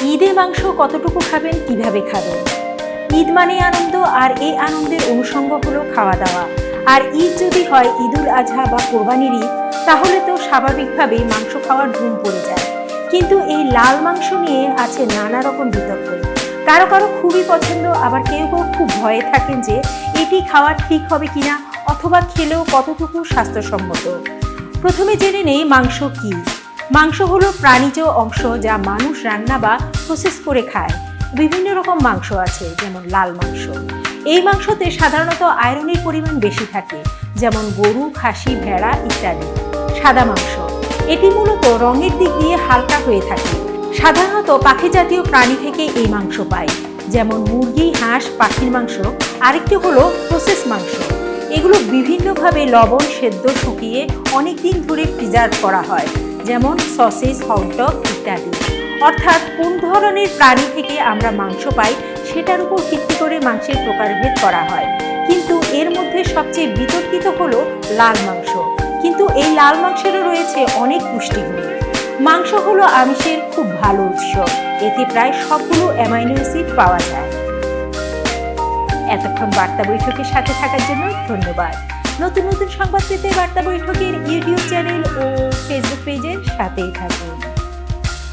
ঈদে মাংস কতটুকু খাবেন, কিভাবে খাবেন? ঈদ মানে আনন্দ, আর এই আনন্দের অনুষঙ্গ হলো খাওয়া দাওয়া। আর ঈদ যদি হয় ঈদুল আজহা বা কোরবানির ঈদ, তাহলে তো স্বাভাবিকভাবেই মাংস খাওয়ার ধুম পড়ে যায়। কিন্তু এই লাল মাংস নিয়ে আছে নানা রকম বিতর্ক। কারো কারো খুবই পছন্দ, আবার কেউ কেউ খুব ভয়ে থাকেন যে এটি খাওয়া ঠিক হবে কিনা, অথবা খেলেও কতটুকু স্বাস্থ্যসম্মত। প্রথমে জেনে নেই মাংস কি। মাংস হলো প্রাণীজ অংশ যা মানুষ রান্না বা প্রসেস করে খায়। বিভিন্ন রকম মাংস আছে, যেমন লাল মাংস। এই মাংসতে সাধারণত আয়রনের পরিমাণ বেশি থাকে, যেমন গরু, খাসি, ভেড়া ইত্যাদি। সাদা মাংস, এটি মূলত রঙের দিক দিয়ে হালকা হয়ে থাকে। সাধারণত পাখি জাতীয় প্রাণী থেকে এই মাংস পায়, যেমন মুরগি, হাঁস, পাখির মাংস। আরেকটি হলো প্রসেস মাংস। এগুলো বিভিন্নভাবে লবণ, সেদ্ধ, শুকিয়ে অনেক দিন ধরে প্রিজার্ভ করা হয়, যেমন সসেজ, হটডগ ইত্যাদি। অর্থাৎ কোন ধরনের প্রাণী থেকে আমরা মাংস পাই সেটার উপর ভিত্তি করে মাংসের প্রকারভেদ করা হয়। কিন্তু এর মধ্যে সবচেয়ে বিতর্কিত হলো লাল মাংস। কিন্তু এই লাল মাংসেরও রয়েছে অনেক পুষ্টিগুণ। মাংস হলো আমিষের খুব ভালো উৎস। এতে প্রায় সবগুলো অ্যামাইনো অ্যাসিড পাওয়া যায়। এতক্ষণ বার্তা বৈঠকের সাথে থাকার জন্য ধন্যবাদ। নতুন নতুন সংবাদ পেতে বার্তা বৈঠকের ইউটিউব চ্যানেল ও ফেসবুক পেজের সাথেই থাকুন।